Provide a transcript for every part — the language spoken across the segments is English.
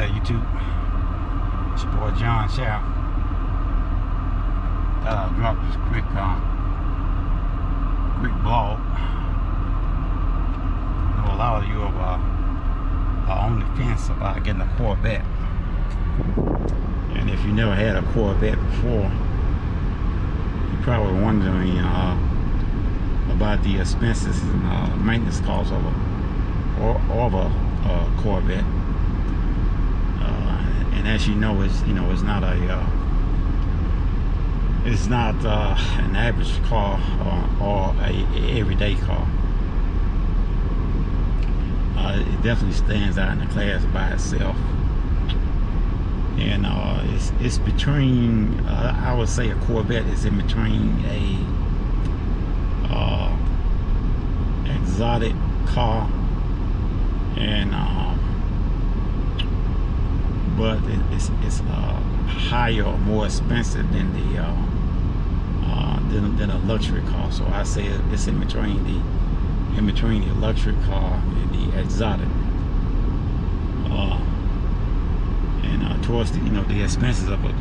YouTube? It's your boy John Chow. I'll drop this quick blog. I know a lot of you are on the fence about getting a Corvette. And if you never had a Corvette before, you're probably wondering about the expenses and maintenance costs of a Corvette. And as you know, it's not an average car or a everyday car. It definitely stands out in the class by itself. And it's between, I would say a Corvette is in between a exotic car and but it's higher or more expensive than than a luxury car. So I say it's in between the luxury car and the exotic. And towards the expenses of a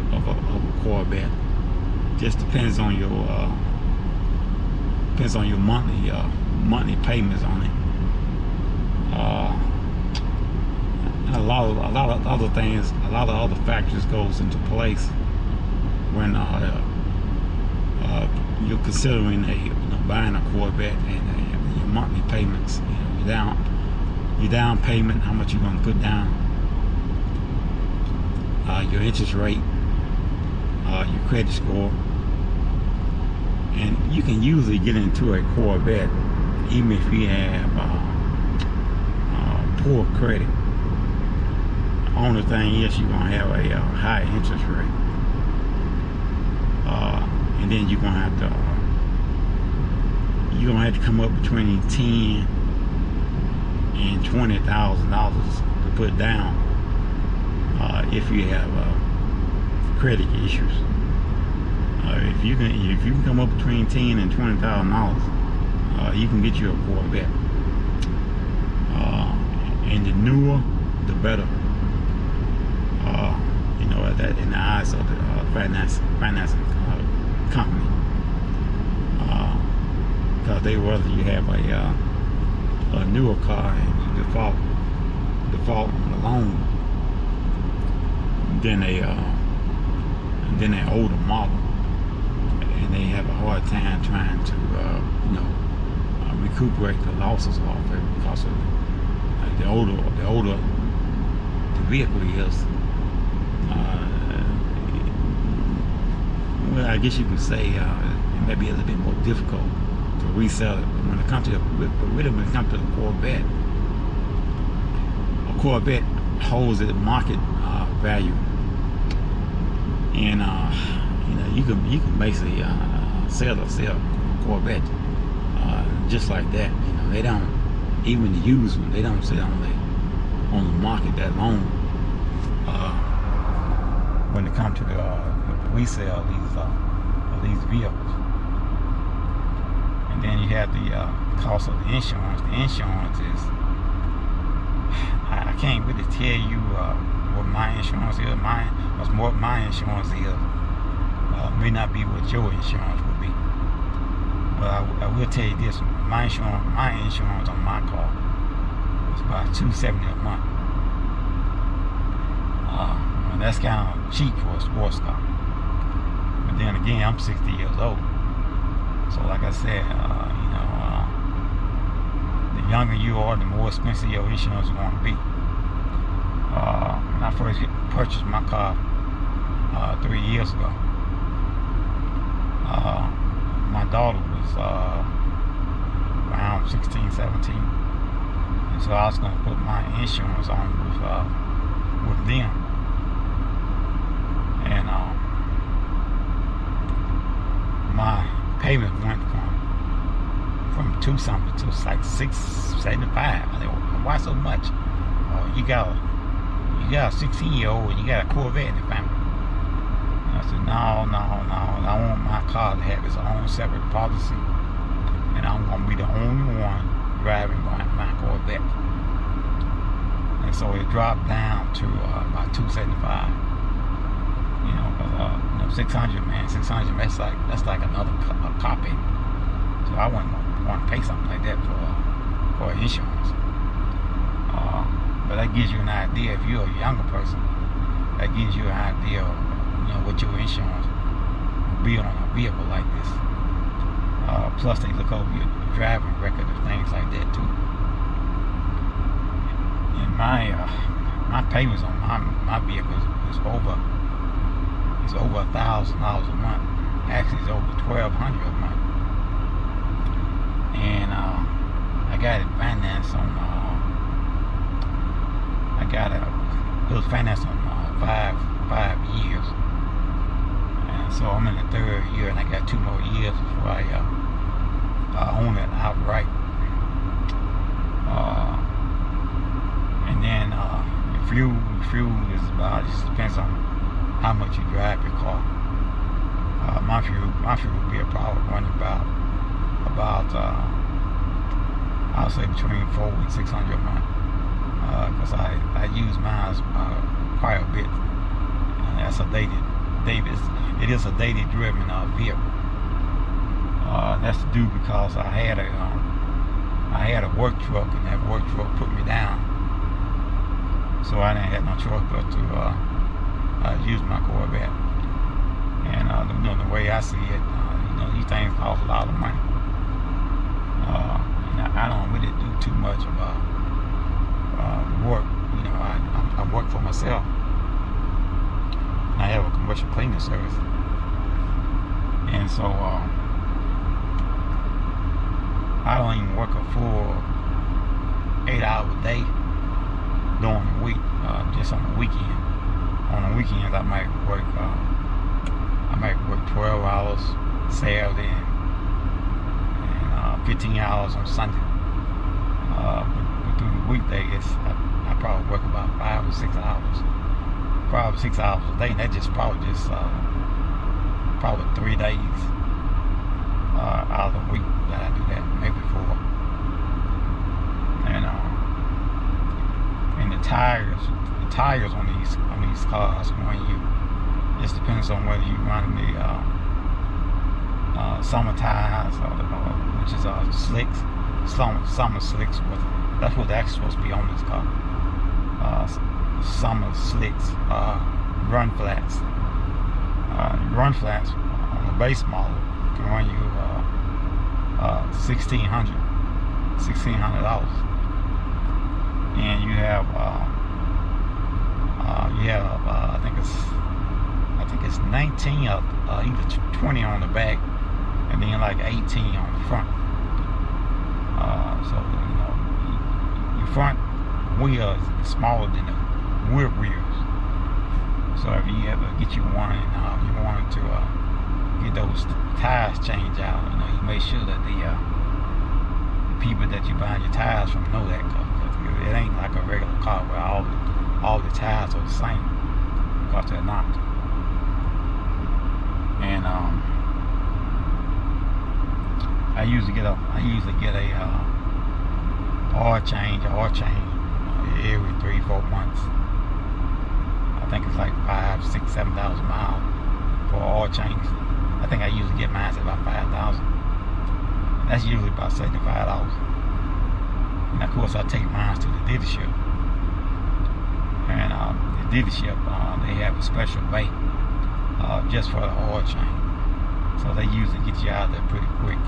Corvette, just depends on your monthly payments on it. And a lot of other things, a lot of other factors goes into place when you're considering buying a Corvette, and your monthly payments, your down payment, how much you're going to put down, your interest rate, your credit score. And you can usually get into a Corvette even if you have poor credit. The only thing is you're going to have a high interest rate, and then you're going to have to come up between $10,000 and $20,000 to put down if you have credit issues. If you can come up between $10,000 and $20,000, you can get you a Corvette. And the newer, the better. That in the eyes of the financing company, because they rather you have a newer car and you default on the loan than an older model, and they have a hard time trying to recuperate the losses off it because of the older the vehicle is. Well, I guess you could say it may be a little bit more difficult to resell it. But when it comes to the Corvette, a Corvette holds its market value, and you can basically sell a Corvette just like that. They don't, even the used one, they don't sell on the market that long. When it comes to the resale of these vehicles. And then you have the cost of the insurance. The insurance is, I can't really tell you what my insurance is. What my insurance is may not be what your insurance would be. But I will tell you this: my insurance on my car is about $270 a month. And that's kind of cheap for a sports car. But then again, I'm 60 years old. So like I said, the younger you are, the more expensive your insurance is going to be. When I first purchased my car 3 years ago, my daughter was around 16, 17. And so I was going to put my insurance on with them. And my payment went from $2 something to like $675. I said, why so much? You got a 16-year-old and you got a Corvette in the family. And I said, no. I want my car to have its own separate policy, and I'm gonna be the only one driving my Corvette. and so it dropped down to about 275. You know, because 600, man, 600. That's like another copy. So I wouldn't want to pay something like that for insurance. But that gives you an idea. If you're a younger person, that gives you an idea of, you know, what your insurance will be on a vehicle like this. Plus, they look over your driving record and things like that too. And my payments on my vehicle is over $1,000 a month. Actually, it's over $1,200 a month. And I got it financed on. It was financed on 5 years, and so I'm in the 3rd year, and I got 2 more years before I own it outright. And then fuel is about, it just depends on how much you drive your car. My fuel would be probably running about I'll say between $400 and $600 a month, because I use mine quite a bit. That's a it is a dated driven vehicle. That's due because I had a work truck, and that work truck put me down, so I didn't have no choice but to use my Corvette. And you know, the way I see it, you know, these things cost a lot of money. And I don't really do too much about work. You know, I work for myself. I have a commercial cleaning service, and so I don't even work a full 8-hour day during the week. Just on the weekend. On the weekends, I might work 12 hours Saturday and 15 hours on Sunday. But through the weekdays, I probably work about 5 or 6 hours. Probably 6 hours a day, and that just probably 3 days out of the week that I do that, maybe 4. And the tires on these cars, when you, just depends on whether you run the summer tires which is slicks, summer slicks. That's what they're actually supposed to be on this car. Summer slicks, run flats. Run flats on the base model can run you $1,600. And you have I think it's 19 up, either 20 on the back, and then like 18 on the front. So you know, your front wheel is smaller than the rear wheels. So if you ever get you one, and you wanted to get those tires changed out, you know, you make sure that the people that you buy your tires from know that, because it ain't like a regular car where all the tires are the same, because they're not. And I usually get a oil change every 3-4 months. I think it's like 5, 6, 7,000 miles for oil change. I think I usually get mine at about 5,000. That's usually about $75. And of course, I take mine to the dealership. And the dealership, they have a special bay just for the oil change. So they usually get you out there pretty quick.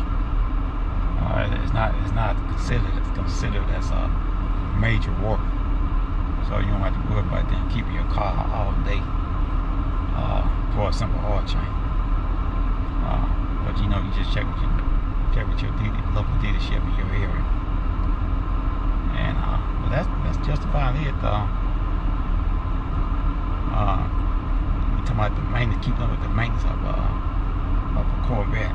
It's not considered as a major work. So you don't have to worry about them keeping your car all day for a simple oil change. But you know, you just check with your local dealership in your area. And but that's just about it. We're talking about the maintenance, keeping up with the maintenance of a Corvette.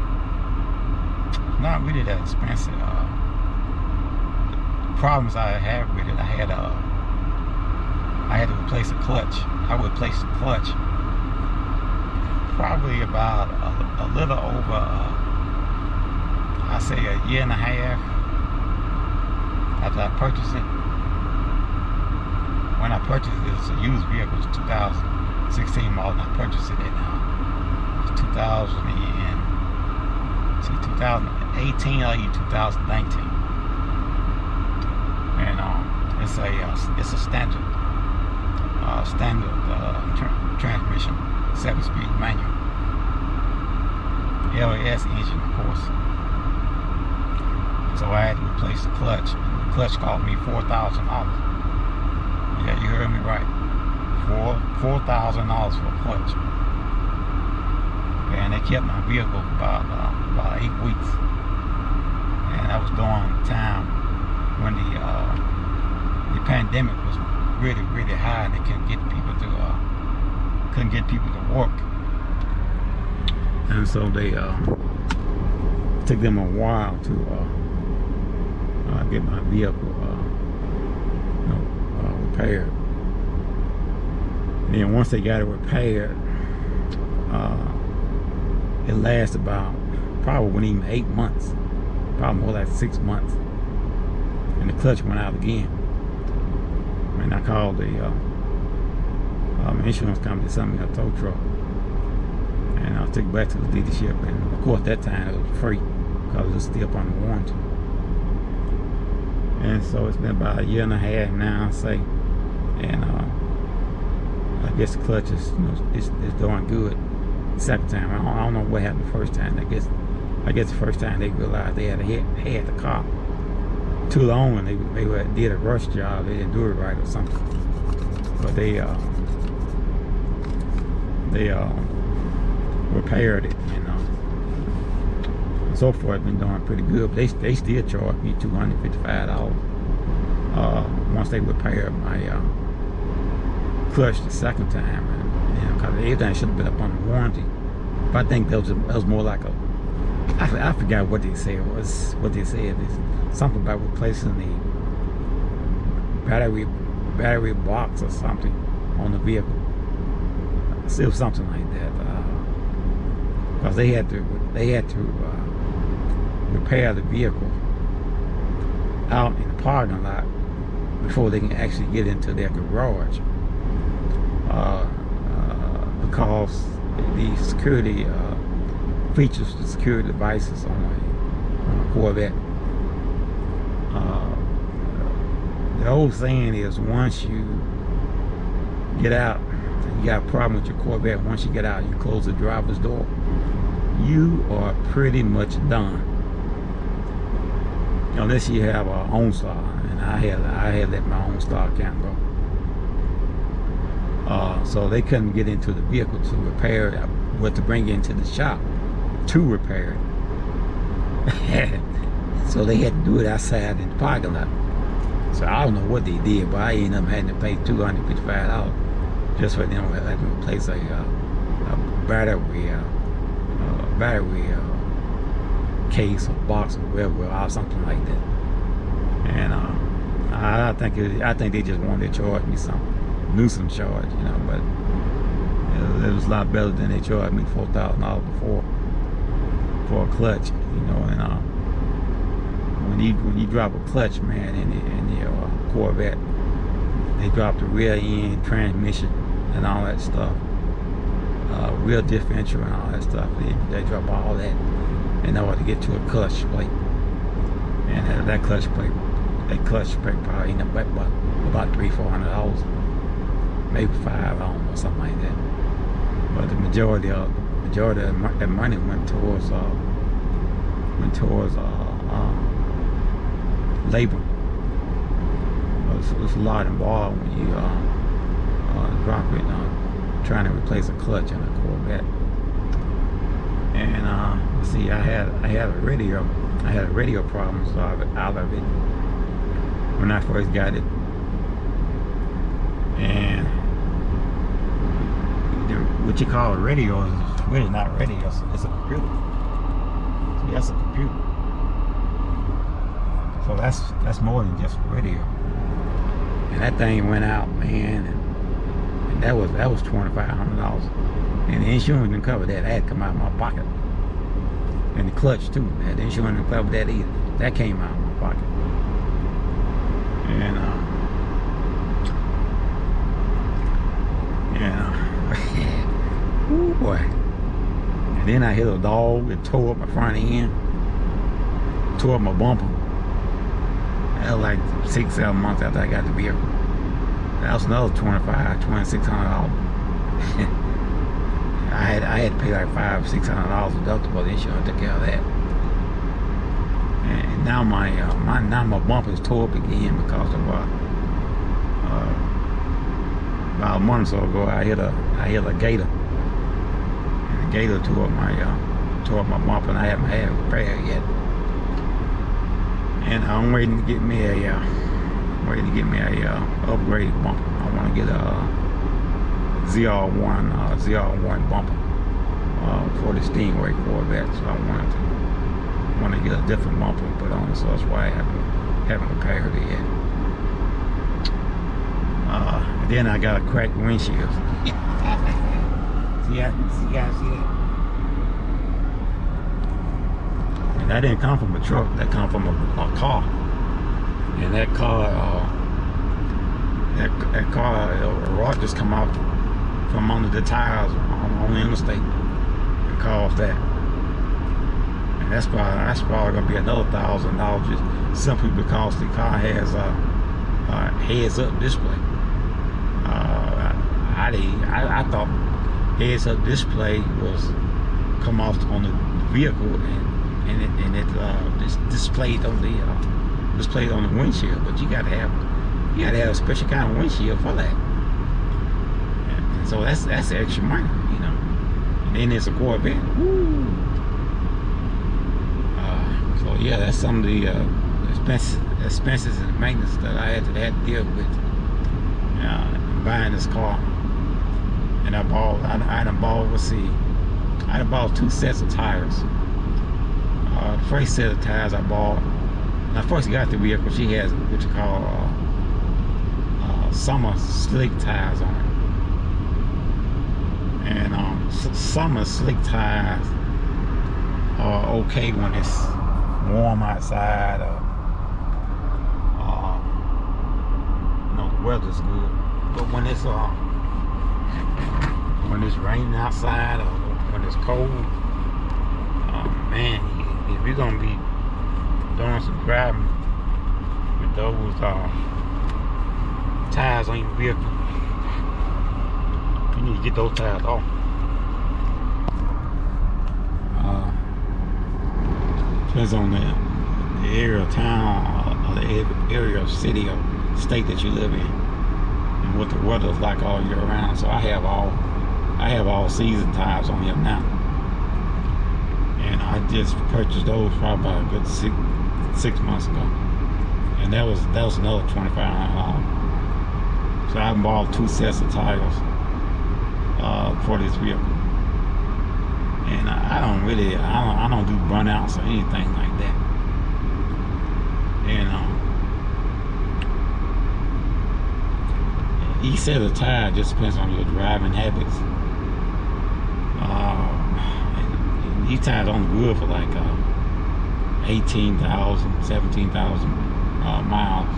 It's not really that expensive. The problems I have with it, I had to replace a clutch. I would replace the clutch probably about a little over, I say a year and a half after I purchased it. when I purchased it, it's a used vehicle. It's 2016 model, and I purchased it in 2018 or 2019, and it's a standard transmission, 7-speed manual, LAS engine, of course. So I had to replace the clutch. The clutch cost me $4,000. Yeah, you heard me right. $4,000 for a clutch. And they kept my vehicle for about 8 weeks. And that was during the time when the pandemic was really, really high, and they couldn't get people to work. And so they took them a while to get my vehicle repaired. And then once they got it repaired, it lasted about probably even 8 months, probably more like 6 months, and the clutch went out again. And I called the insurance company to send me a tow truck, and I took it back to the dealership, and of course that time it was free because it was still up under warranty. And so it's been about 1.5 years now, say, and I guess the clutch is, is doing good. The second time, I don't know what happened the first time. I guess the first time they realized they had the car too long, and they did a rush job. They didn't do it right or something. But they repaired it, and so far it's been doing pretty good. But they still charged me $255 once they repaired my clutch the second time, and because everything should have been up on warranty. But I think that was more like I forgot what they said. What they said is something about replacing the battery box or something on the vehicle. Still something like that, because they had to repair the vehicle out in the parking lot before they can actually get into their garage, because the security features, the security devices on a Corvette. The old saying is, once you get out, you got a problem with your Corvette, once you get out, you close the driver's door, you are pretty much done. Unless you have a OnStar, and I had let my OnStar account go. So they couldn't get into the vehicle to repair it, but to bring it into the shop to repair it. So they had to do it outside in the parking lot. So I don't know what they did, but I ended up having to pay $255 just for them to replace a battery case or box or whatever, or something like that. And I think they just wanted to charge me some nuisance charge, but it was a lot better than they charged me $4,000 before for a clutch, and when you drop a clutch, man, in your Corvette, they drop the rear end, transmission, and all that stuff, rear differential and all that stuff. They drop all that in order to get to a clutch plate, and that clutch plate probably end up about $300-400, maybe $500, I don't know, something like that. But the majority of that money went towards labor. There's a lot involved when you drop it, trying to replace a clutch in a Corvette. And see, I had a radio problem, so out of it when I first got it. And what you call a radio is really not radio, it's a computer. See, that's a computer. So that's more than just radio. And that thing went out, man, and that was $2,500. And the insurance didn't cover that. That had to come out of my pocket. And the clutch too. The insurance didn't cover that either. That came out of my pocket. And And ooh boy. And then I hit a dog and tore up my front end, tore up my bumper. That was like 6-7 months after I got the vehicle. That was another $2,600. I had to pay like $500-600 deductible. The insurance took care of that. And now my bumper is tore up again because of about a month or so ago I hit a gator. And the gator tore up my bumper, and I haven't had it repaired yet. And I'm waiting to get me a upgraded bumper. I want to get a ZR1 bumper for the Stingray Corvette. So I want to get a different bumper and put on it. So that's why I haven't repaired it yet. And then I got a cracked windshield. See, you guys see that? And that didn't come from a truck. That come from a car. And that car, a rod just come out from under the tires on the interstate and caused that. And that's probably gonna be another $1,000 just simply because the car has a heads-up display. I thought heads-up display was come off on the vehicle and it displayed on the windshield, but you gotta have a special kind of windshield for that. And so that's extra money, you know. And then there's a Corvette. Woo. So yeah, that's some of the expenses and maintenance that I had to deal with buying this car. And I bought 2 sets of tires. The first set of tires I bought, when I first got the vehicle, she has what you call summer slick tires on it. And summer slick tires are okay when it's warm outside, you know, the weather's good. But when it's raining outside or when it's cold, man, if you're gonna be doing some driving with those tires on your vehicle, you need to get those tires off. Depends on the area of town or the area of city or state that you live in and what the weather is like all year round. So I have all season tires on here now. And I just purchased those probably about a good six months ago, and that was another $2,500. So I bought 2 sets of tires for this vehicle, and I don't do burnouts or anything like that. And each set of tire just depends on your driving habits. These tires only good for like 18,000, 17,000 miles.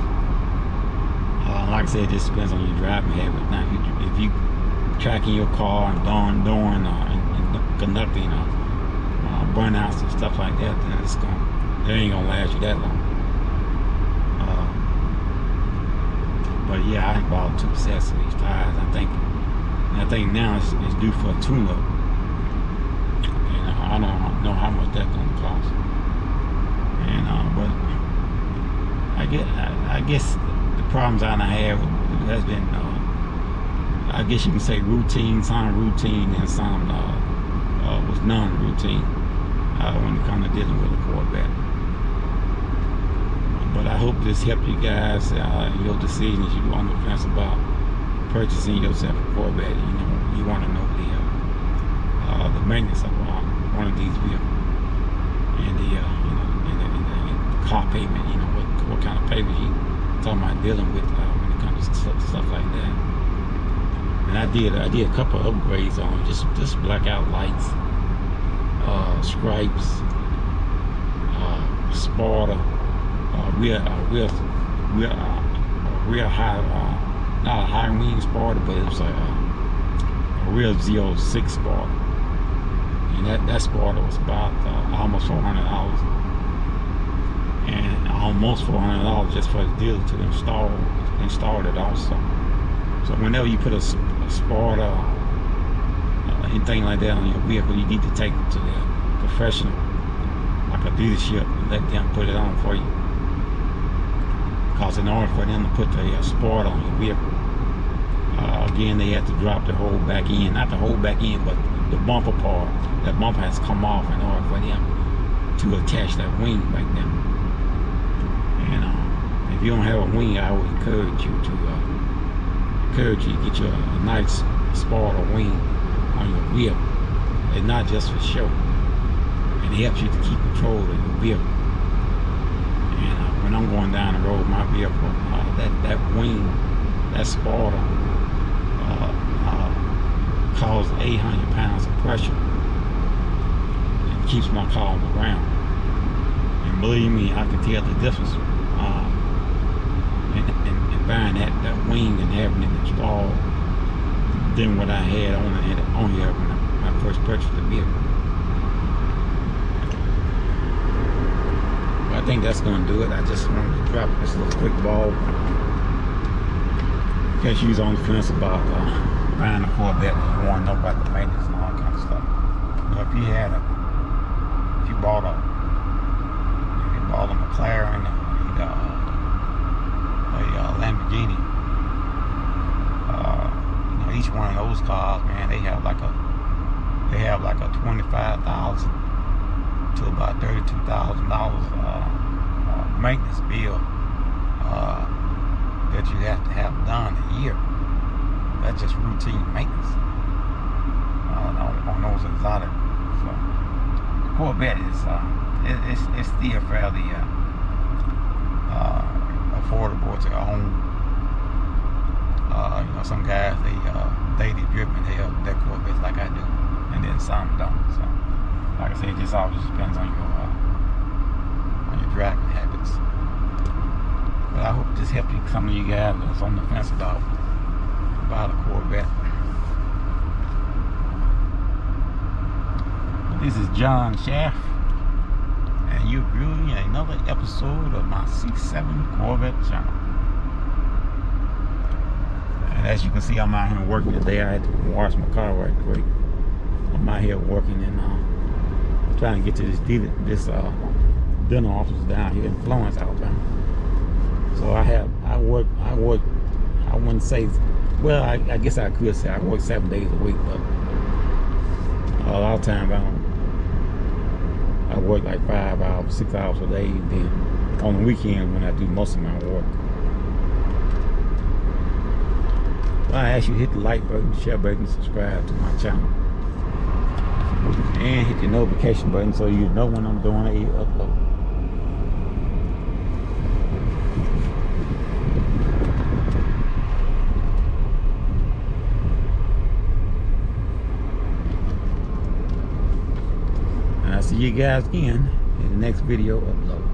Like I said, it just depends on your driving habit. Now, if you tracking your car and doing and conducting burnouts and stuff like that, then it ain't gonna last you that long. But yeah, I bought 2 sets of these tires. I think now it's due for a tune-up. I don't know how much that's gonna cost. And but I guess the problems I have has been I guess you can say routine, some routine and some was non-routine when it comes to dealing with a Corvette. But I hope this helped you guys in your decisions. You on the fence about purchasing yourself a Corvette. You know, you want to know the maintenance of one of these vehicles and the car payment. You know what kind of payment you talking about dealing with when it comes to stuff like that. And I did a couple of upgrades on just blackout lights, stripes, spoiler, rear high, not a high wing spoiler, but it was real Z06 Sparta, and that Sparta was about almost $400, and almost $400 just for the dealer to install it also. So whenever you put a Sparta, anything like that on your vehicle, you need to take it to the professional, like a dealership, and let them put it on for you. Because in order for them to put the Sparta on your vehicle, again, they have to drop the whole back end, not the whole back end, but the bumper part. That bumper has to come off in order for them to attach that wing back there. And if you don't have a wing, I would encourage you to get you a nice Sparta wing on your vehicle. It's not just for show. It helps you to keep control of your vehicle. And when I'm going down the road with my vehicle, that wing, that Sparta, causes 800 pounds of pressure and keeps my car on the ground. And believe me, I can tell the difference in buying that wing and having it installed than what I had on here when I first purchased the vehicle. But I think that's going to do it. I just wanted to drop this little quick ball in case you was on the fence about buying a Corvette and you want to know about the maintenance and all that kind of stuff. But if you bought a McLaren, a Lamborghini, each one of those cars, man, they have like a $25,000 to about $32,000 maintenance bill that you have to have done a year. That's just routine maintenance on those exotic. So the Corvette is it's still fairly affordable to own. Some guys they driven their Corvettes like I do, and then some don't. So like I say, it just all depends on your driving habits. But I hope this helped some of you guys that's on the fence about a Corvette. This is John Shaft, and you're viewing another episode of my C7 Corvette channel. And as you can see, I'm out here working today. I had to wash my car right quick. I'm out here working and trying to get to this dental office down here in Florence, Alabama. So I work. I wouldn't say. Well, I guess I could say I work 7 days a week, but a lot of times I work like 5 hours, 6 hours a day. Then on the weekend when I do most of my work, I ask you to hit the like button, share button, subscribe to my channel, and hit the notification button so you know when I'm doing a upload. And I'll see you guys again in the next video upload.